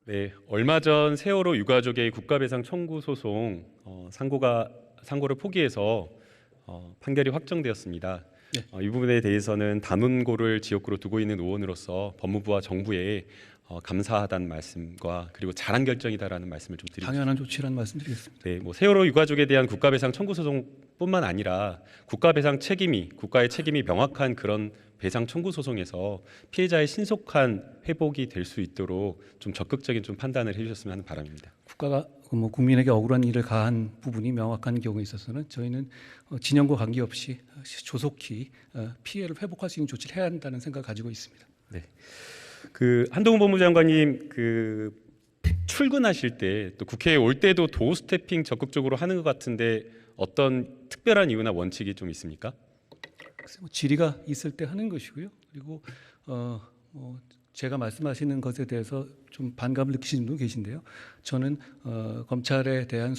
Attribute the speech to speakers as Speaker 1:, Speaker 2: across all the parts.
Speaker 1: 네, 얼마 전 세월호 유가족의 국가배상 청구 소송 상고를 포기해서 판결이 확정되었습니다.
Speaker 2: 네.
Speaker 1: 이 부분에 대해서는 단원고를 지역구로 두고 있는 의원으로서 법무부와 정부에 감사하다는 말씀과 그리고 잘한 결정이다라는 말씀을 좀 드리고
Speaker 2: 당연한 조치라는 말씀드리겠습니다.
Speaker 1: 네, 세월호 유가족에 대한 국가배상 청구 소송뿐만 아니라 국가의 책임이 명확한 그런 배상 청구 소송에서 피해자의 신속한 회복이 될 수 있도록 좀 적극적인 좀 판단을 해주셨으면 하는 바람입니다.
Speaker 2: 국가가 국민에게 억울한 일을 가한 부분이 명확한 경우에 있어서는 저희는 진영과 관계없이 조속히 피해를 회복할 수 있는 조치를 해야 한다는 생각을 가지고 있습니다.
Speaker 1: 네, 한동훈 법무장관님 출근하실 때 또 국회에 올 때도 도어 스태핑 적극적으로 하는 것 같은데 어떤 특별한 이유나 원칙이 좀 있습니까?
Speaker 2: 질의가 있을 때 하는 것이고요. 그리고 제가 말씀하시는 것에 대해서 좀 반감을 느끼시는 분도 계신데요. 저는 검찰에 대한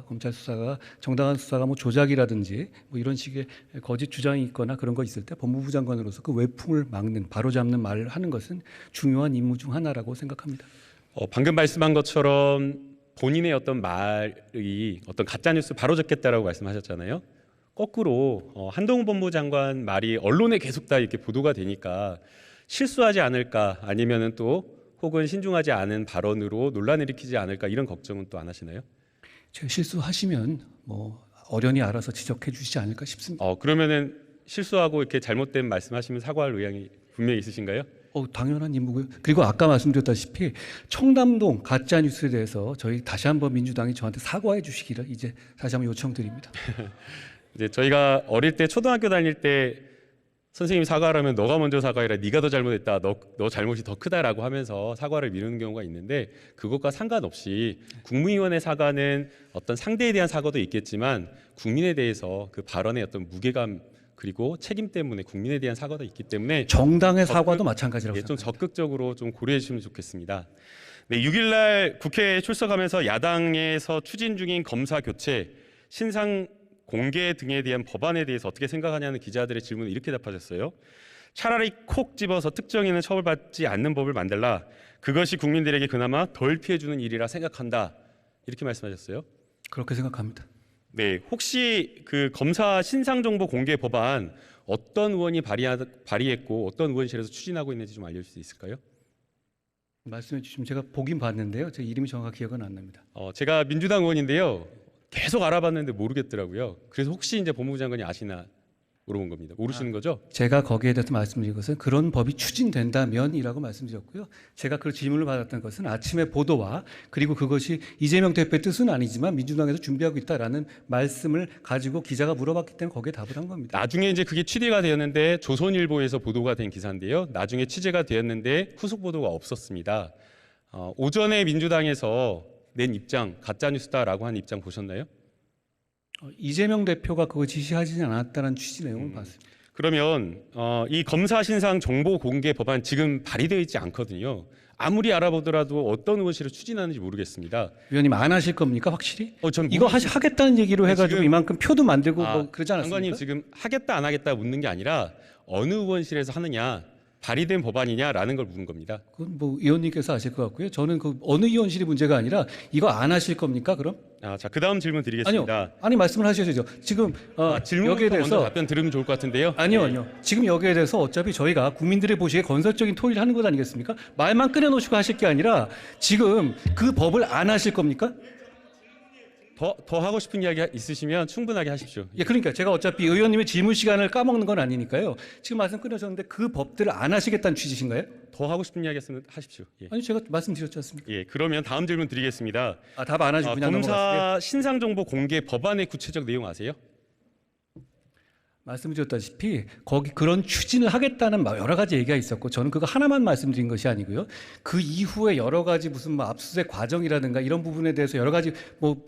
Speaker 2: 검찰 수사가 정당한 수사가 조작이라든지 이런 식의 거짓 주장이 있거나 그런 거 있을 때 법무부 장관으로서 그 외풍을 막는 바로잡는 말을 하는 것은 중요한 임무 중 하나라고 생각합니다.
Speaker 1: 방금 말씀한 것처럼 본인의 어떤 말이 어떤 가짜 뉴스 바로잡겠다라고 말씀하셨잖아요. 거꾸로 한동훈 법무부 장관 말이 언론에 계속 다 이렇게 보도가 되니까 실수하지 않을까 아니면은 또 혹은 신중하지 않은 발언으로 논란을 일으키지 않을까 이런 걱정은 또 안 하시나요?
Speaker 2: 제가 실수하시면 어련히 알아서 지적해 주시지 않을까 싶습니다.
Speaker 1: 그러면은 실수하고 이렇게 잘못된 말씀하시면 사과할 의향이 분명히 있으신가요?
Speaker 2: 당연한 임무고요. 그리고 아까 말씀드렸다시피 청담동 가짜 뉴스에 대해서 저희 다시 한번 민주당이 저한테 사과해 주시기를 이제 다시 한번 요청드립니다.
Speaker 1: 이제 저희가 어릴 때 초등학교 다닐 때 선생님이 사과하라면 너가 먼저 사과해라. 네가 더 잘못했다. 너 잘못이 더 크다라고 하면서 사과를 미루는 경우가 있는데 그것과 상관없이 국무위원의 사과는 어떤 상대에 대한 사과도 있겠지만 국민에 대해서 그 발언의 어떤 무게감 그리고 책임 때문에 국민에 대한 사과도 있기 때문에
Speaker 2: 정당의 사과도 마찬가지라고
Speaker 1: 좀
Speaker 2: 생각합니다.
Speaker 1: 적극적으로 좀 고려해 주시면 좋겠습니다. 네, 6일 날 국회에 출석하면서 야당에서 추진 중인 검사 교체, 신상 공개 등에 대한 법안에 대해서 어떻게 생각하냐는 기자들의 질문에 이렇게 답하셨어요. 차라리 콕 집어서 특정인은 처벌받지 않는 법을 만들라. 그것이 국민들에게 그나마 덜 피해 주는 일이라 생각한다. 이렇게 말씀하셨어요.
Speaker 2: 그렇게 생각합니다.
Speaker 1: 네, 혹시 검사 신상정보 공개 법안 어떤 의원이 발의했고 어떤 의원실에서 추진하고 있는지 좀 알려줄 수 있을까요?
Speaker 2: 말씀해 주시면 제가 보긴 봤는데요. 제 이름이 정확히 기억은 안 납니다.
Speaker 1: 제가 민주당 의원인데요. 계속 알아봤는데 모르겠더라고요. 그래서 혹시 이제 법무부 장관이 아시나 물어본 겁니다. 모르시는 거죠?
Speaker 2: 제가 거기에 대해서 말씀드린 것은 그런 법이 추진된다면이라고 말씀드렸고요. 제가 그 질문을 받았던 것은 아침의 보도와 그리고 그것이 이재명 대표의 뜻은 아니지만 민주당에서 준비하고 있다라는 말씀을 가지고 기자가 물어봤기 때문에 거기에 답을 한 겁니다.
Speaker 1: 나중에 이제 그게 취재가 되었는데 조선일보에서 보도가 된 기사인데요. 나중에 취재가 되었는데 후속 보도가 없었습니다. 오전에 민주당에서 낸 입장 가짜 뉴스다라고 한 입장 보셨나요?
Speaker 2: 이재명 대표가 그거 지시하지 않았다는 취지 내용을 봤습니다.
Speaker 1: 그러면 이 검사 신상 정보 공개 법안 지금 발의되어 있지 않거든요. 아무리 알아보더라도 어떤 의원실을 추진하는지 모르겠습니다.
Speaker 2: 위원님 안 하실 겁니까 확실히?
Speaker 1: 저는
Speaker 2: 이거 하겠다는 얘기로 해가지고
Speaker 1: 지금,
Speaker 2: 이만큼 표도 만들고 그러지 않았습니까?
Speaker 1: 장관님 지금 하겠다 안 하겠다 묻는 게 아니라 어느 의원실에서 하느냐 발의된 법안이냐라는 걸 묻는 겁니다.
Speaker 2: 그건 의원님께서 아실 것 같고요. 저는 어느 의원실이 문제가 아니라 이거 안 하실 겁니까 그럼?
Speaker 1: 자, 그 다음 질문 드리겠습니다.
Speaker 2: 아니 말씀을 하셔야죠. 지금
Speaker 1: 질문부터
Speaker 2: 여기에 대해서
Speaker 1: 먼저 답변 들으면 좋을 것 같은데요.
Speaker 2: 아니요. 지금 여기에 대해서 어차피 저희가 국민들의 보시기에 건설적인 토의를 하는 것 아니겠습니까? 말만 끊어놓으시고 하실 게 아니라 지금 그 법을 안 하실 겁니까?
Speaker 1: 더 하고 싶은 이야기 있으시면 충분하게 하십시오.
Speaker 2: 예, 그러니까 제가 어차피 의원님의 질문 시간을 까먹는 건 아니니까요. 지금 말씀 끊으셨는데 그 법들을 안 하시겠다는 취지신가요?
Speaker 1: 더 하고 싶은 이야기 있으면 하십시오. 예.
Speaker 2: 아니 제가 말씀드렸지 않습니까?
Speaker 1: 예, 그러면 다음 질문 드리겠습니다.
Speaker 2: 답 안 하시고 그냥 넘어갔어요.
Speaker 1: 검사 신상정보 공개 법안의 구체적 내용 아세요?
Speaker 2: 말씀드렸다시피 거기 그런 추진을 하겠다는 여러 가지 얘기가 있었고 저는 그거 하나만 말씀드린 것이 아니고요. 그 이후에 여러 가지 무슨 압수수색 과정이라든가 이런 부분에 대해서 여러 가지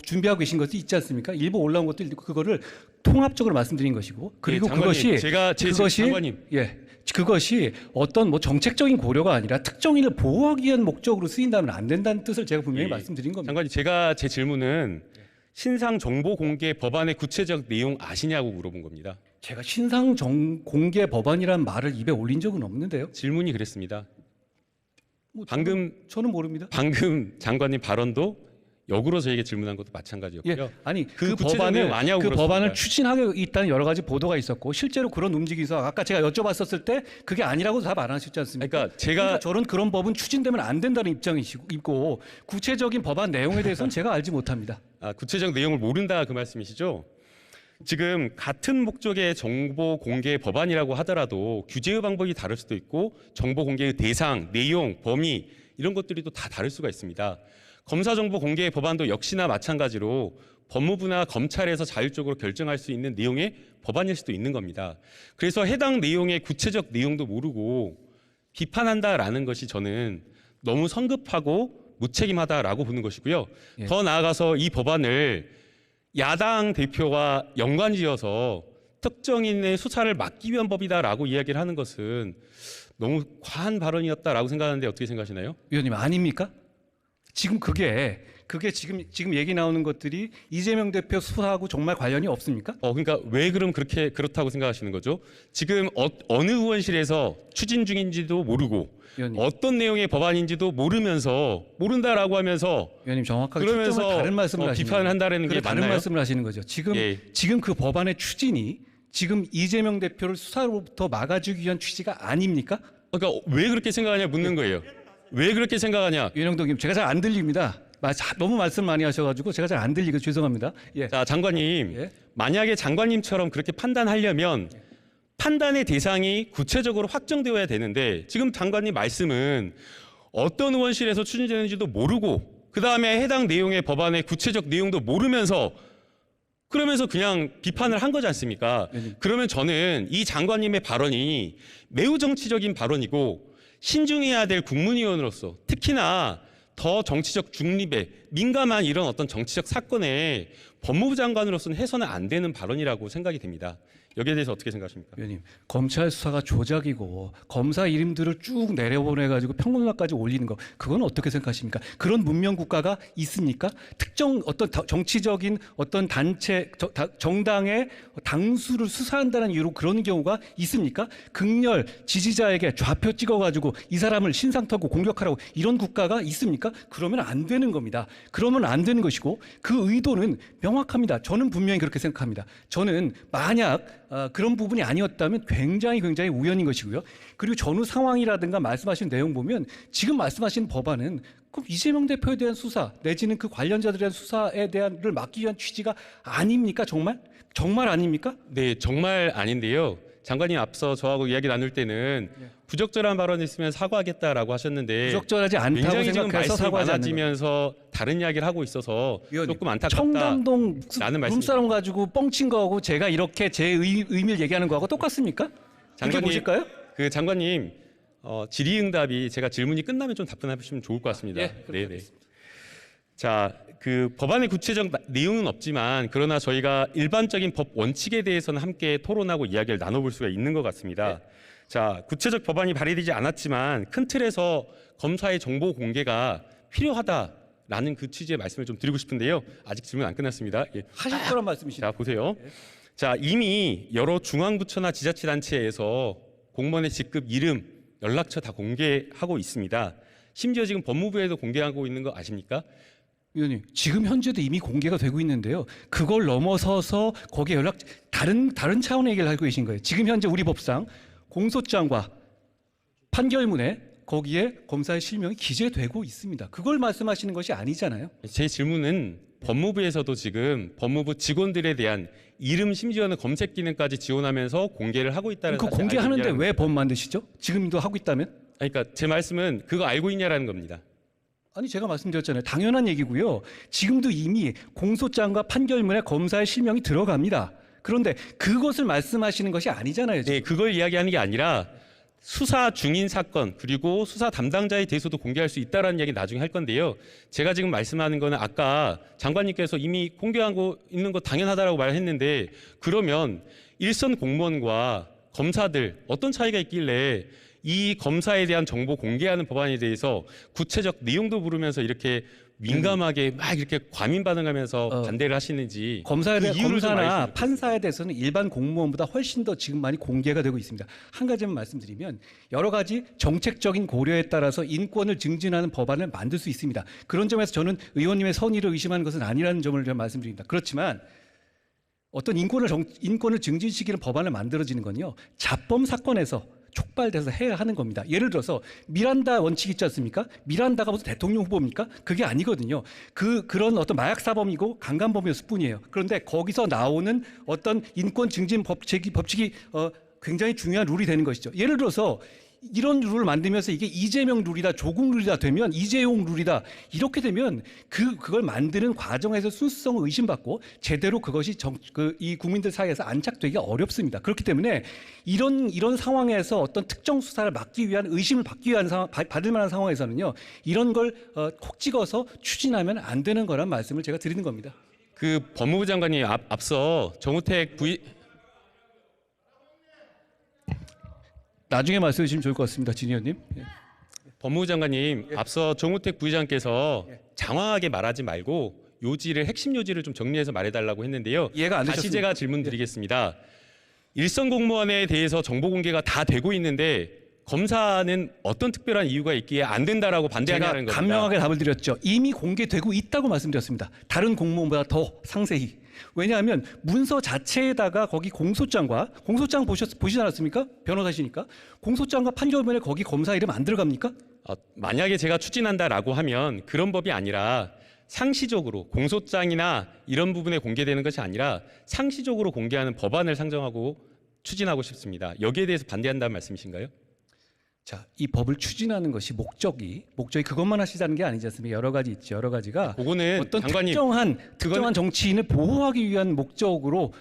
Speaker 2: 준비하고 계신 것도 있지 않습니까? 일부 올라온 것도 있고 그거를 통합적으로 말씀드린 것이고 그리고
Speaker 1: 장관님,
Speaker 2: 그것이
Speaker 1: 장관님.
Speaker 2: 그것이 어떤 정책적인 고려가 아니라 특정인을 보호하기 위한 목적으로 쓰인다면 안 된다는 뜻을 제가 분명히 말씀드린 겁니다.
Speaker 1: 장관님, 제 질문은 신상 정보 공개 법안의 구체적 내용 아시냐고 물어본 겁니다.
Speaker 2: 제가 신상 공개 법안이라는 말을 입에 올린 적은 없는데요.
Speaker 1: 질문이 그랬습니다.
Speaker 2: 뭐 저는 모릅니다.
Speaker 1: 방금 장관님 발언도 역으로 저에게 질문한 것도 마찬가지였고요.
Speaker 2: 예, 아니
Speaker 1: 그 구체적 내용 아니하고
Speaker 2: 그
Speaker 1: 그렇습니까?
Speaker 2: 법안을 추진하고 있다는 여러 가지 보도가 있었고 실제로 그런 움직임이 있어 아까 제가 여쭤봤었을 때 그게 아니라고 답 안 하셨지 않습니까?
Speaker 1: 그러니까 제가
Speaker 2: 그러니까 저는 그런 법은 추진되면 안 된다는 입장이고 구체적인 법안 내용에 대해서는 제가 알지 못합니다.
Speaker 1: 구체적 내용을 모른다 그 말씀이시죠? 지금 같은 목적의 정보 공개 법안이라고 하더라도 규제의 방법이 다를 수도 있고 정보 공개의 대상, 내용, 범위 이런 것들이 또 다 다를 수가 있습니다. 검사 정보 공개 법안도 역시나 마찬가지로 법무부나 검찰에서 자율적으로 결정할 수 있는 내용의 법안일 수도 있는 겁니다. 그래서 해당 내용의 구체적 내용도 모르고 비판한다라는 것이 저는 너무 성급하고 무책임하다라고 보는 것이고요.
Speaker 2: 예.
Speaker 1: 더 나아가서 이 법안을 야당 대표와 연관지어서 특정인의 수사를 막기 위한 법이다라고 이야기를 하는 것은 너무 과한 발언이었다라고 생각하는데 어떻게 생각하시나요?
Speaker 2: 위원님 아닙니까? 지금 그게 지금 얘기 나오는 것들이 이재명 대표 수사하고 정말 관련이 없습니까?
Speaker 1: 그러니까 왜 그럼 그렇다고 생각하시는 거죠? 지금 어느 의원실에서 추진 중인지도 모르고
Speaker 2: 위원님.
Speaker 1: 어떤 내용의 법안인지도 모른다라고 하면서
Speaker 2: 위원님 정확하게
Speaker 1: 그러면서
Speaker 2: 초점을 다른 말씀을 하시는
Speaker 1: 비판을
Speaker 2: 거예요.
Speaker 1: 한다는 게
Speaker 2: 다른
Speaker 1: 맞나요?
Speaker 2: 말씀을 하시는 거죠. 지금
Speaker 1: 예.
Speaker 2: 지금 그 법안의 추진이 지금 이재명 대표를 수사로부터 막아주기 위한 취지가 아닙니까?
Speaker 1: 그러니까 왜 그렇게 생각하냐 묻는 거예요. 왜 그렇게 생각하냐?
Speaker 2: 윤영동 님 제가 잘 안 들립니다. 너무 말씀 많이 하셔가지고 제가 잘 안 들리고 죄송합니다. 예.
Speaker 1: 자, 장관님.
Speaker 2: 예.
Speaker 1: 만약에 장관님처럼 그렇게 판단하려면 판단의 대상이 구체적으로 확정되어야 되는데 지금 장관님 말씀은 어떤 의원실에서 추진되는지도 모르고 그다음에 해당 내용의 법안의 구체적 내용도 모르면서 그러면서 그냥 비판을 한 거지 않습니까? 그러면 저는 이 장관님의 발언이 매우 정치적인 발언이고 신중해야 될 국문위원으로서 특히나 더 정치적 중립에 민감한 이런 어떤 정치적 사건에 법무부 장관으로서는 해서는 안 되는 발언이라고 생각이 됩니다. 여기에 대해서 어떻게 생각하십니까?
Speaker 2: 위원님, 검찰 수사가 조작이고 검사 이름들을 쭉 내려보내가지고 평론가까지 올리는 거 그건 어떻게 생각하십니까? 그런 문명 국가가 있습니까? 특정 어떤 정치적인 어떤 단체 정당의 당수를 수사한다는 이유로 그런 경우가 있습니까? 극렬 지지자에게 좌표 찍어가지고 이 사람을 신상 털고 공격하라고 이런 국가가 있습니까? 그러면 안 되는 겁니다. 그러면 안 되는 것이고 그 의도는 명확합니다. 저는 분명히 그렇게 생각합니다. 저는 만약 그런 부분이 아니었다면 굉장히 우연인 것이고요. 그리고 전후 상황이라든가 말씀하신 내용 보면 지금 말씀하신 법안은 그럼 이재명 대표에 대한 수사 내지는 그 관련자들에 대한 수사에 대한을 막기 위한 취지가 아닙니까? 정말 아닙니까?
Speaker 1: 네, 정말 아닌데요. 장관님 앞서 저하고 이야기 나눌 때는 부적절한 발언이 있으면 사과하겠다라고 하셨는데
Speaker 2: 부적절하지 않다고
Speaker 1: 굉장히 지금
Speaker 2: 생각해서
Speaker 1: 말씀이
Speaker 2: 사과하지 않는
Speaker 1: 많아지면서 다른 이야기를 하고 있어서
Speaker 2: 위원님,
Speaker 1: 조금 안타깝다.
Speaker 2: 청담동
Speaker 1: 라는 말씀이-
Speaker 2: 룸사롱 가지고 뻥친 거하고 제가 이렇게 제 의미를 얘기하는 거하고 똑같습니까? 그렇게
Speaker 1: 장관님,
Speaker 2: 보실까요?
Speaker 1: 그 장관님 질의응답이 제가 질문이 끝나면 좀 답변하시면 좋을 것 같습니다.
Speaker 2: 예, 그렇게
Speaker 1: 네. 자, 그 법안의 구체적 내용은 없지만 그러나 저희가 일반적인 법 원칙에 대해서는 함께 토론하고 이야기를 나눠볼 수가 있는 것 같습니다. 자, 구체적 법안이 발의되지 않았지만 큰 틀에서 검사의 정보 공개가 필요하다라는 그 취지의 말씀을 좀 드리고 싶은데요. 아직 질문 안 끝났습니다. 예.
Speaker 2: 하실 거란 말씀이시죠?
Speaker 1: 자, 보세요. 자, 이미 여러 중앙부처나 지자체단체에서 공무원의 직급, 이름, 연락처 다 공개하고 있습니다. 심지어 지금 법무부에도 공개하고 있는 거 아십니까?
Speaker 2: 위원님, 지금 현재도 이미 공개가 되고 있는데요. 그걸 넘어서서 거기에 다른 차원의 얘기를 하고 계신 거예요. 지금 현재 우리 법상 공소장과 판결문에 거기에 검사의 실명이 기재되고 있습니다. 그걸 말씀하시는 것이 아니잖아요.
Speaker 1: 제 질문은 법무부에서도 지금 법무부 직원들에 대한 이름 심지어는 검색 기능까지 지원하면서 공개를 하고 있다는
Speaker 2: 그
Speaker 1: 사실
Speaker 2: 공개하는데
Speaker 1: 알고
Speaker 2: 왜 법 만드시죠? 지금도 하고 있다면?
Speaker 1: 그러니까 제 말씀은 그거 알고 있냐라는 겁니다.
Speaker 2: 아니 제가 말씀드렸잖아요. 당연한 얘기고요. 지금도 이미 공소장과 판결문에 검사의 실명이 들어갑니다. 그런데 그것을 말씀하시는 것이 아니잖아요. 지금.
Speaker 1: 네, 그걸 이야기하는 게 아니라 수사 중인 사건 그리고 수사 담당자에 대해서도 공개할 수 있다라는 이야기 나중에 할 건데요. 제가 지금 말씀하는 거는 아까 장관님께서 이미 공개하고 있는 거 당연하다라고 말했는데 그러면 일선 공무원과 검사들 어떤 차이가 있길래 이 검사에 대한 정보 공개하는 법안에 대해서 구체적 내용도 모르면서 이렇게 민감하게 막 이렇게 과민 반응하면서 반대를 하시는지
Speaker 2: 검사에
Speaker 1: 그
Speaker 2: 대해
Speaker 1: 이유를 좀
Speaker 2: 검사나
Speaker 1: 알겠습니다.
Speaker 2: 판사에 대해서는 일반 공무원보다 훨씬 더 지금 많이 공개가 되고 있습니다. 한 가지만 말씀드리면 여러 가지 정책적인 고려에 따라서 인권을 증진하는 법안을 만들 수 있습니다. 그런 점에서 저는 의원님의 선의를 의심하는 것은 아니라는 점을 제가 말씀드립니다. 그렇지만 어떤 인권을 증진시키는 법안을 만들어지는 건요, 자범 사건에서 촉발돼서 해야 하는 겁니다. 예를 들어서 미란다 원칙 있지 않습니까? 미란다가 무슨 대통령 후보입니까? 그게 아니거든요. 그런 어떤 마약 사범이고 강간범이었을 뿐이에요. 그런데 거기서 나오는 어떤 인권 증진 법칙이 굉장히 중요한 룰이 되는 것이죠. 예를 들어서 이런 룰을 만들면서 이게 이재명 룰이다, 조국 룰이다 되면 이재용 룰이다 이렇게 되면 그걸 만드는 과정에서 순수성을 의심받고 제대로 그것이 이 국민들 사이에서 안착되기가 어렵습니다. 그렇기 때문에 이런 상황에서 어떤 특정 수사를 막기 위한 의심을 받기 위한 받을 만한 상황에서는요, 이런 걸 콕 찍어서 추진하면 안 되는 거란 말씀을 제가 드리는 겁니다.
Speaker 1: 그 법무부 장관이 앞서 정우택
Speaker 2: 나중에 말씀해 주시면 좋을 것 같습니다, 진 의원님.
Speaker 1: 법무부 장관님 앞서 정우택 부의장께서 장황하게 말하지 말고 핵심 요지를 좀 정리해서 말해달라고 했는데요.
Speaker 2: 이해가 안
Speaker 1: 다시
Speaker 2: 되셨습니까?
Speaker 1: 제가 질문드리겠습니다. 일선 공무원에 대해서 정보 공개가 다 되고 있는데 검사는 어떤 특별한 이유가 있기에 안 된다라고 반대하냐는
Speaker 2: 제가
Speaker 1: 겁니다.
Speaker 2: 간명하게 답을 드렸죠. 이미 공개되고 있다고 말씀드렸습니다. 다른 공무원보다 더 상세히. 왜냐하면 문서 자체에다가 거기 공소장 보시지 않았습니까? 변호사시니까. 공소장과 판결문에 거기 검사 이름 안 들어갑니까?
Speaker 1: 만약에 제가 추진한다라고 하면 그런 법이 아니라 상시적으로 공소장이나 이런 부분에 공개되는 것이 아니라 상시적으로 공개하는 법안을 상정하고 추진하고 싶습니다. 여기에 대해서 반대한다는 말씀이신가요?
Speaker 2: 자, 이 법을 추진하는 것이 목적이 그것만 하시자는 게 아니지 않습니까? 여러 가지 있죠. 여러 가지가
Speaker 1: 그거는
Speaker 2: 어떤
Speaker 1: 장관님,
Speaker 2: 특정한 정치인을 보호하기 위한 목적으로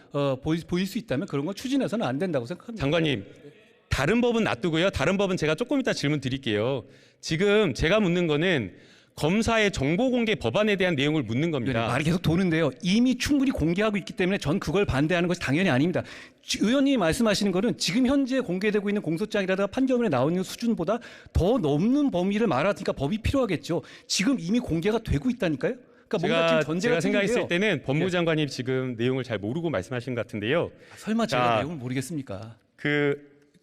Speaker 2: 보일 수 있다면 그런 걸 추진해서는 안 된다고 생각합니다.
Speaker 1: 장관님, 다른 법은 놔두고요. 다른 법은 제가 조금 이따 질문 드릴게요. 지금 제가 묻는 거는 검사의 정보 공개 법안에 대한 내용을 묻는 겁니다.
Speaker 2: 말이 계속 도는데요. 이미 충분히 공개하고 있기 때문에 전 그걸 반대하는 것이 당연히 아닙니다. 의원님이 말씀하시는 거는 지금 현재 공개되고 있는 공소장이라든가 판결문에 나와 있는 수준보다 더 넘는 범위를 말하니까 법이 필요하겠죠. 지금 이미 공개가 되고 있다니까요. 그러니까 뭔가 지금 전제가
Speaker 1: 제가 생각했을
Speaker 2: 틀린데요.
Speaker 1: 때는 법무부 장관님 지금 내용을 잘 모르고 말씀하시는 것 같은데요.
Speaker 2: 설마
Speaker 1: 자,
Speaker 2: 제가 내용을 모르겠습니까?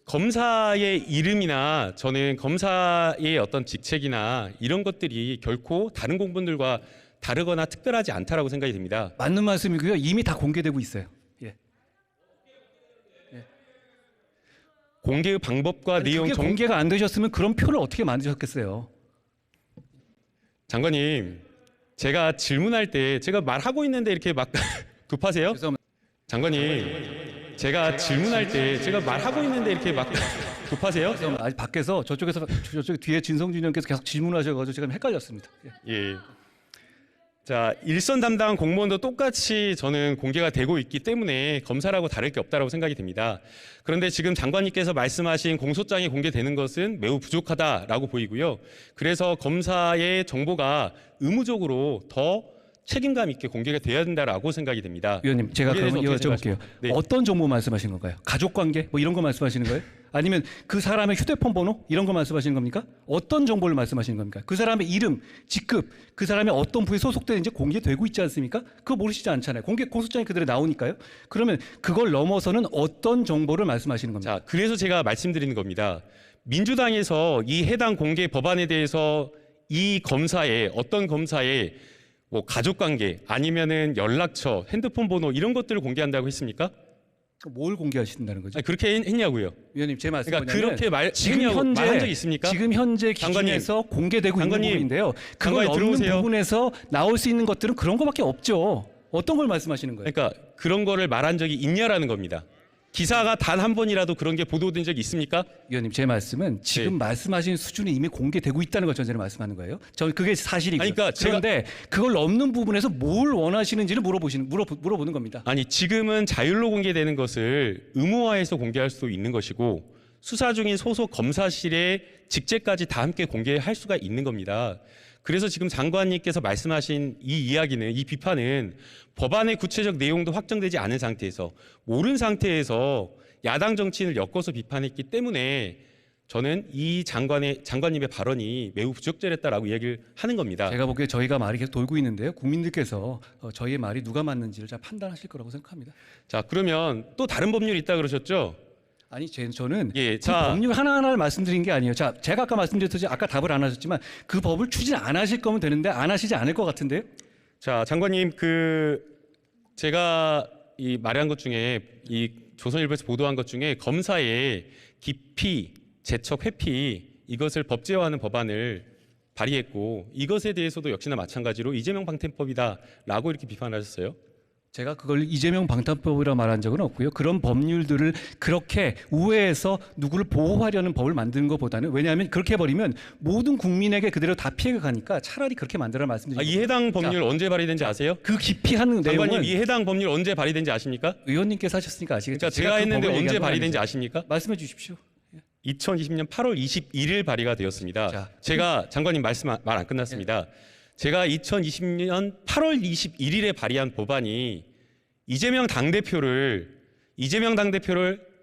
Speaker 1: 검사의 이름이나 저는 검사의 어떤 직책이나 이런 것들이 결코 다른 공무원들과 다르거나 특별하지 않다라고 생각이 듭니다.
Speaker 2: 맞는 말씀이고요. 이미 다 공개되고 있어요. 예.
Speaker 1: 공개의 방법과 내용
Speaker 2: 그게 공개가 안 되셨으면 그런 표를 어떻게 만드셨겠어요?
Speaker 1: 장관님, 제가 질문할 때 제가 말하고 있는데 이렇게 막 급하세요?
Speaker 2: 죄송합니다.
Speaker 1: 장관님, 제가 질문할 때 제가 말하고 있는데 이렇게 막 급하세요?
Speaker 2: 아직 밖에서 저쪽 뒤에 진성준 의원께서 계속 질문하셔가지고 제가 헷갈렸습니다. 예.
Speaker 1: 예. 자, 일선 담당 공무원도 똑같이 저는 공개가 되고 있기 때문에 검사라고 다를 게 없다라고 생각이 듭니다. 그런데 지금 장관님께서 말씀하신 공소장이 공개되는 것은 매우 부족하다라고 보이고요. 그래서 검사의 정보가 의무적으로 더 책임감 있게 공개가 돼야 된다라고 생각이 됩니다.
Speaker 2: 위원님, 제가
Speaker 1: 여기에
Speaker 2: 그러면
Speaker 1: 대해서
Speaker 2: 여쭤볼게요.
Speaker 1: 네.
Speaker 2: 어떤 정보 말씀하시는 건가요? 가족관계 뭐 이런 거 말씀하시는 거예요? 아니면 그 사람의 휴대폰 번호 이런 거 말씀하시는 겁니까? 어떤 정보를 말씀하시는 겁니까? 그 사람의 이름, 직급, 그 사람이 어떤 부에 소속되는지 공개되고 있지 않습니까? 그거 모르시지 않잖아요. 공소장이 그대로 나오니까요. 그러면 그걸 넘어서는 어떤 정보를 말씀하시는 겁니까?
Speaker 1: 자, 그래서 제가 말씀드리는 겁니다. 민주당에서 이 해당 공개 법안에 대해서 이 검사의 어떤 검사의 뭐 가족관계 아니면은 연락처, 핸드폰 번호 이런 것들을 공개한다고 했습니까?
Speaker 2: 뭘 공개하신다는 거죠?
Speaker 1: 아니, 그렇게 했냐고요.
Speaker 2: 위원님, 제 말씀은
Speaker 1: 그러니까
Speaker 2: 뭐냐면
Speaker 1: 그렇게
Speaker 2: 지금 현재
Speaker 1: 말한 적 있습니까?
Speaker 2: 지금 현재
Speaker 1: 장관님,
Speaker 2: 기준에서 공개되고 있는
Speaker 1: 장관님,
Speaker 2: 부분인데요. 그걸
Speaker 1: 장관님
Speaker 2: 없는
Speaker 1: 들어오세요.
Speaker 2: 부분에서 나올 수 있는 것들은 그런 거밖에 없죠. 어떤 걸 말씀하시는 거예요?
Speaker 1: 그러니까 그런 거를 말한 적이 있냐라는 겁니다. 기사가 단 한 번이라도 그런 게 보도된 적이 있습니까?
Speaker 2: 위원님, 제 말씀은 지금
Speaker 1: 네.
Speaker 2: 말씀하신 수준이 이미 공개되고 있다는 걸 전제로 말씀하는 거예요. 저는 그게 사실이고요.
Speaker 1: 아니, 그러니까
Speaker 2: 그런데 그걸 넘는 부분에서 뭘 원하시는지를 물어보는 겁니다.
Speaker 1: 아니, 지금은 자율로 공개되는 것을 의무화해서 공개할 수도 있는 것이고 수사 중인 소속 검사실의 직책까지 다 함께 공개할 수가 있는 겁니다. 그래서 지금 장관님께서 말씀하신 이 비판은 법안의 구체적 내용도 확정되지 않은 상태에서 모른 상태에서 야당 정치인을 엮어서 비판했기 때문에 저는 이 장관님의 발언이 매우 부적절했다라고 이야기를 하는 겁니다.
Speaker 2: 제가 보기에 저희가 말이 계속 돌고 있는데요. 국민들께서 저희의 말이 누가 맞는지를 잘 판단하실 거라고 생각합니다.
Speaker 1: 자, 그러면 또 다른 법률이 있다 그러셨죠?
Speaker 2: 아니 저는
Speaker 1: 예,
Speaker 2: 그
Speaker 1: 자,
Speaker 2: 법률 하나하나를 말씀드린 게 아니에요. 자, 제가 아까 말씀드렸듯이 아까 답을 안 하셨지만 그 법을 추진 안 하실 거면 되는데 안 하시지 않을 것 같은데요.
Speaker 1: 자, 장관님 제가 이 말한 것 중에 이 조선일보에서 보도한 것 중에 검사의 기피, 재척, 회피 이것을 법제화하는 법안을 발의했고 이것에 대해서도 역시나 마찬가지로 이재명 방탄법이다라고 이렇게 비판하셨어요.
Speaker 2: 제가 그걸 이재명 방탄법이라 말한 적은 없고요. 그런 법률들을 그렇게 우회해서 누구를 보호하려는 법을 만드는 것보다는 왜냐하면 그렇게 해버리면 모든 국민에게 그대로 다 피해가 가니까 차라리 그렇게 만들어라 말씀드립니다.
Speaker 1: 이 해당 법률 언제 발의된지 아세요?
Speaker 2: 그 기피하는
Speaker 1: 장관님
Speaker 2: 내용은
Speaker 1: 이 해당 법률 언제 발의된지 아십니까?
Speaker 2: 의원님께서 하셨으니까 아시겠죠.
Speaker 1: 그러니까 제가
Speaker 2: 그
Speaker 1: 했는데
Speaker 2: 법을
Speaker 1: 언제
Speaker 2: 얘기한 건
Speaker 1: 발의된지
Speaker 2: 아니죠.
Speaker 1: 아십니까?
Speaker 2: 말씀해 주십시오.
Speaker 1: 2020년 8월 21일 발의가 되었습니다.
Speaker 2: 자.
Speaker 1: 제가 장관님 말씀 말 안 끝났습니다. 제가 2020년 8월 21일에 발의한 법안이 이재명 당대표를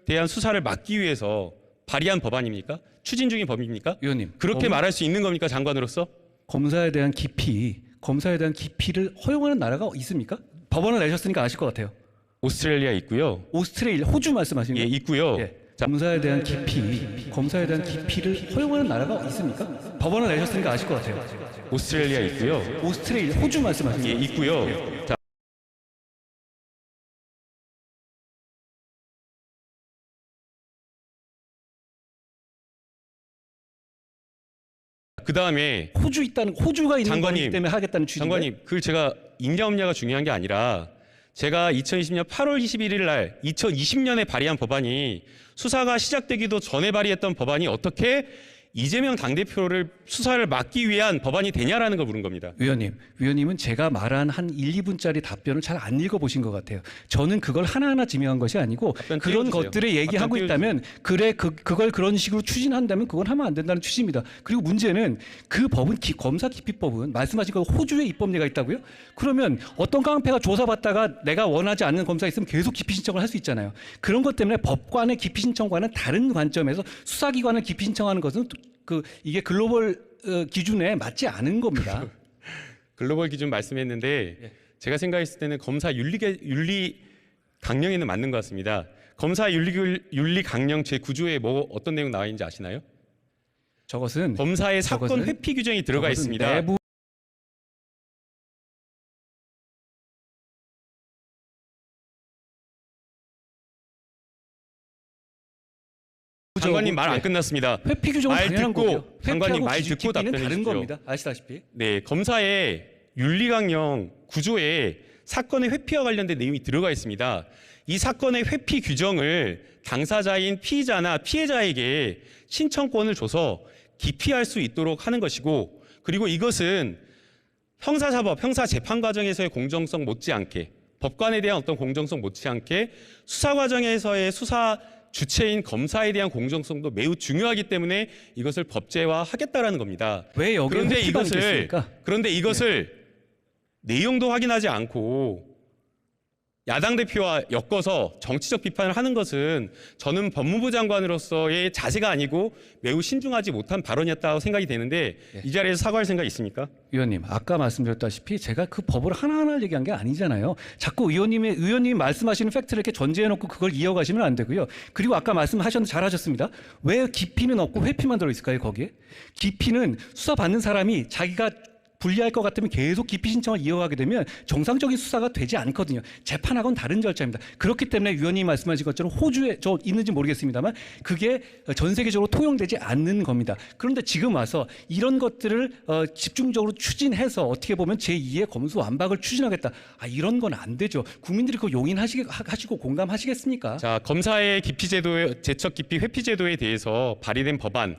Speaker 1: 대한 수사를 막기 위해서 발의한 법안입니까? 추진 중인 법입니까?
Speaker 2: 의원님
Speaker 1: 그렇게 말할 수 있는 겁니까, 장관으로서?
Speaker 2: 검사에 대한 기피를 허용하는 나라가 있습니까? 법안을 내셨으니까 아실 것 같아요.
Speaker 1: 오스트레일리아 있고요.
Speaker 2: 오스트레일리아, 호주 말씀하시는
Speaker 1: 예,
Speaker 2: 거예요?
Speaker 1: 있고요.
Speaker 2: 예.
Speaker 1: 자,
Speaker 2: 검사에 대한 기피를 허용하는 나라가 있습니까? 법안을 내셨으니까 아실 것 같아요.
Speaker 1: 오스트레일리아 있고요.
Speaker 2: 오스트레일리아, 호주 말씀하시는
Speaker 1: 예,
Speaker 2: 거예요?
Speaker 1: 있고요. 자, 그다음에
Speaker 2: 호주가 있는
Speaker 1: 장관님,
Speaker 2: 거기 때문에 하겠다는 취지인가요?
Speaker 1: 장관님, 제가 있냐 없냐가 중요한 게 아니라 제가 2020년 8월 21일 날 2020년에 발의한 법안이 수사가 시작되기도 전에 발의했던 법안이 어떻게 이재명 당대표를 수사를 막기 위한 법안이 되냐라는 걸 물은 겁니다.
Speaker 2: 위원님은 제가 말한 한 1, 2분짜리 답변을 잘 안 읽어보신 것 같아요. 저는 그걸 하나하나 지명한 것이 아니고
Speaker 1: 답변
Speaker 2: 그런
Speaker 1: 띄워주세요.
Speaker 2: 것들을 얘기하고
Speaker 1: 답변
Speaker 2: 있다면 그걸 그런 식으로 추진한다면 그건 하면 안 된다는 취지입니다. 그리고 문제는 그 법은 검사 기피법은 말씀하신 거 호주에 입법례가 있다고요? 그러면 어떤 깡패가 조사받다가 내가 원하지 않는 검사가 있으면 계속 기피 신청을 할 수 있잖아요. 그런 것 때문에 법관의 기피 신청과는 다른 관점에서 수사기관을 기피 신청하는 것은 이게 글로벌 기준에 맞지 않은 겁니다.
Speaker 1: 글로벌 기준 말씀했는데
Speaker 2: 예.
Speaker 1: 제가 생각했을 때는 검사 윤리 강령에는 맞는 것 같습니다. 검사 윤리 강령 제 9조에 어떤 내용 나와 있는지 아시나요?
Speaker 2: 저것은
Speaker 1: 검사의 사건 회피 규정이 들어가
Speaker 2: 저것은
Speaker 1: 있습니다.
Speaker 2: 내부
Speaker 1: 장관님 말 안 끝났습니다.
Speaker 2: 회피 규정은
Speaker 1: 말
Speaker 2: 당연한
Speaker 1: 듣고,
Speaker 2: 거고요.
Speaker 1: 장관님
Speaker 2: 회피하고
Speaker 1: 말 듣고
Speaker 2: 기피는
Speaker 1: 답변해
Speaker 2: 다른
Speaker 1: 주십시오.
Speaker 2: 겁니다. 아시다시피.
Speaker 1: 네, 검사의 윤리강령 9조에 사건의 회피와 관련된 내용이 들어가 있습니다. 이 사건의 회피 규정을 당사자인 피의자나 피해자에게 신청권을 줘서 기피할 수 있도록 하는 것이고, 그리고 이것은 형사사법, 형사재판 과정에서의 공정성 못지않게, 법관에 대한 어떤 공정성 못지않게 수사 과정에서의 수사 주체인 검사에 대한 공정성도 매우 중요하기 때문에 이것을 법제화하겠다라는 겁니다.
Speaker 2: 왜 여기
Speaker 1: 그런데 이것을 내용도 확인하지 않고 야당 대표와 엮어서 정치적 비판을 하는 것은 저는 법무부 장관으로서의 자세가 아니고 매우 신중하지 못한 발언이었다고 생각이 되는데 이 자리에서 사과할 생각 있습니까?
Speaker 2: 위원님, 아까 말씀드렸다시피 제가 그 법을 하나하나 얘기한 게 아니잖아요. 자꾸 의원님이 말씀하시는 팩트를 이렇게 전제해놓고 그걸 이어가시면 안 되고요. 그리고 아까 말씀하셨는데 잘하셨습니다. 왜 기피는 없고 회피만 들어있을까요, 거기에? 기피는 수사받는 사람이 자기가 불리할 것 같으면 계속 기피 신청을 이어가게 되면 정상적인 수사가 되지 않거든요. 재판하고는 다른 절차입니다. 그렇기 때문에 위원님이 말씀하신 것처럼 호주에 저 있는지 모르겠습니다만 그게 전 세계적으로 통용되지 않는 겁니다. 그런데 지금 와서 이런 것들을 집중적으로 추진해서 어떻게 보면 제2의 검수완박을 추진하겠다. 이런 건 안 되죠. 국민들이 그거 용인하시고 공감하시겠습니까?
Speaker 1: 자, 검사의 기피 제도의 재척 기피 회피 제도에 대해서 발의된 법안,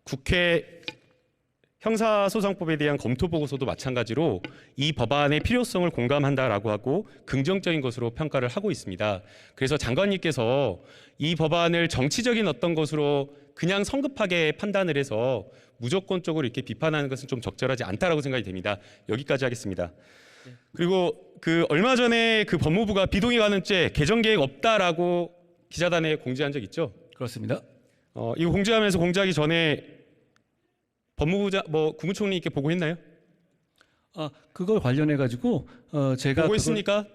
Speaker 1: 국회 형사소송법에 대한 검토 보고서도 마찬가지로 이 법안의 필요성을 공감한다라고 하고 긍정적인 것으로 평가를 하고 있습니다. 그래서 장관님께서 이 법안을 정치적인 어떤 것으로 그냥 성급하게 판단을 해서 무조건적으로 이렇게 비판하는 것은 좀 적절하지 않다라고 생각이 됩니다. 여기까지 하겠습니다. 그리고 얼마 전에 법무부가 비동의 관원죄 개정 계획 없다라고 기자단에 공지한 적 있죠?
Speaker 2: 그렇습니다.
Speaker 1: 이거 공지하면서 공지하기 전에 법무부장 국무총리께 보고했나요?
Speaker 2: 그걸 관련해 가지고 제가
Speaker 1: 보고 있습니까?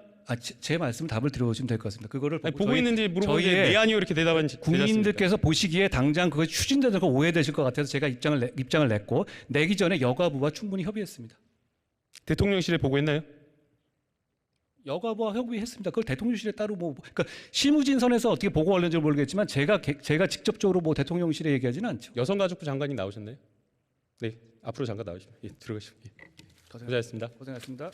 Speaker 2: 제 말씀 답을 들어주시면 될 것 같습니다. 그거를
Speaker 1: 아니, 보고 있는지 물어보는데
Speaker 2: 저희의
Speaker 1: 네 아니요 이렇게 대답하는지
Speaker 2: 국민들께서 보시기에 당장 그거 추진되는 거 오해되실 것 같아서 제가 입장을 냈고 내기 전에 여가부와 충분히 협의했습니다.
Speaker 1: 대통령실에 보고했나요?
Speaker 2: 여가부와 협의했습니다. 그걸 대통령실에 따로 그러니까 실무진선에서 어떻게 보고 올는지 모르겠지만 제가 직접적으로 대통령실에 얘기하지는 않죠.
Speaker 1: 여성가족부 장관님 나오셨나요? 네, 앞으로 잠깐 나오시면 들어가시면. 고생하셨습니다.
Speaker 2: 고생하셨습니다.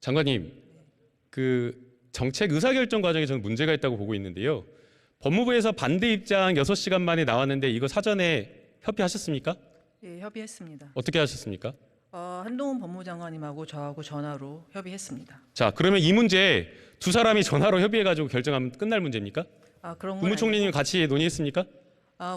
Speaker 1: 장관님, 그 정책 의사결정 과정에 저는 문제가 있다고 보고 있는데요. 법무부에서 반대 입장 6시간 만에 나왔는데 이거 사전에 협의하셨습니까?
Speaker 3: 예, 협의했습니다.
Speaker 1: 어떻게 하셨습니까?
Speaker 3: 한동훈 법무장관님하고 저하고 전화로 협의했습니다.
Speaker 1: 자, 그러면 이 문제 두 사람이 전화로 협의해가지고 결정하면 끝날 문제입니까?
Speaker 3: 그런 건
Speaker 1: 국무총리님 같이 논의했습니까?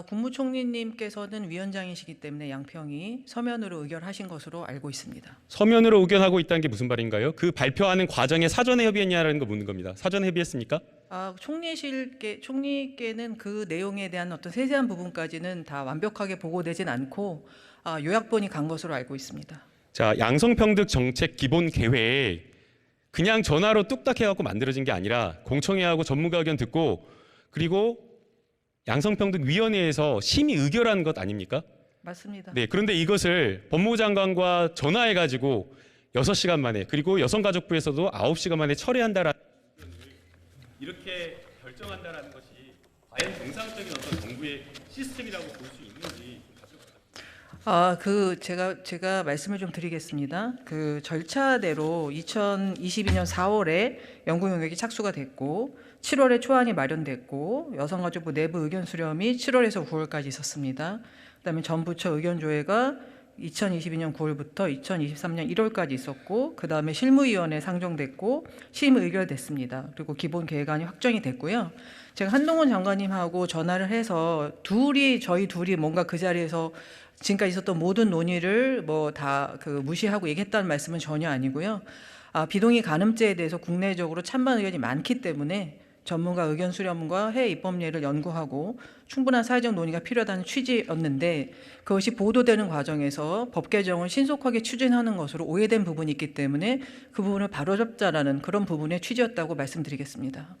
Speaker 3: 국무총리님께서는 위원장이시기 때문에 양평이 서면으로 의결하신 것으로 알고 있습니다.
Speaker 1: 서면으로 의견하고 있다는 게 무슨 말인가요? 그 발표하는 과정에 사전에 협의했냐라는 거 묻는 겁니다. 사전에 협의했습니까?
Speaker 3: 총리께는 그 내용에 대한 어떤 세세한 부분까지는 다 완벽하게 보고되진 않고 요약본이 간 것으로 알고 있습니다.
Speaker 1: 자, 양성평등 정책 기본 계획 그냥 전화로 뚝딱 해갖고 만들어진 게 아니라 공청회하고 전문가 의견 듣고 그리고 양성평등위원회에서 심의 의결한 것 아닙니까?
Speaker 3: 맞습니다.
Speaker 1: 네, 그런데 이것을 법무부 장관과 전화해가지고 6시간 만에 그리고 여성가족부에서도 9시간 만에 철회한다라는 이렇게 결정한다라는 것이 과연 정상적인 어떤 정부의 시스템이라고 볼 수 있는지.
Speaker 3: 제가 말씀을 좀 드리겠습니다. 그 절차대로 2022년 4월에 연구 용역이 착수가 됐고 7월에 초안이 마련됐고 여성가족부 내부 의견 수렴이 7월에서 9월까지 있었습니다. 그다음에 전 부처 의견 조회가 2022년 9월부터 2023년 1월까지 있었고 그다음에 실무위원회 상정됐고 심의 의결됐습니다. 그리고 기본 계획안이 확정이 됐고요. 제가 한동훈 장관님하고 전화를 해서 저희 둘이 뭔가 그 자리에서 지금까지 있었던 모든 논의를 다 무시하고 얘기했다는 말씀은 전혀 아니고요. 비동의 간음죄에 대해서 국내적으로 찬반 의견이 많기 때문에 전문가 의견 수렴과 해외 입법례를 연구하고 충분한 사회적 논의가 필요하다는 취지였는데 그것이 보도되는 과정에서 법 개정을 신속하게 추진하는 것으로 오해된 부분이 있기 때문에 그 부분을 바로잡자라는 그런 부분의 취지였다고 말씀드리겠습니다.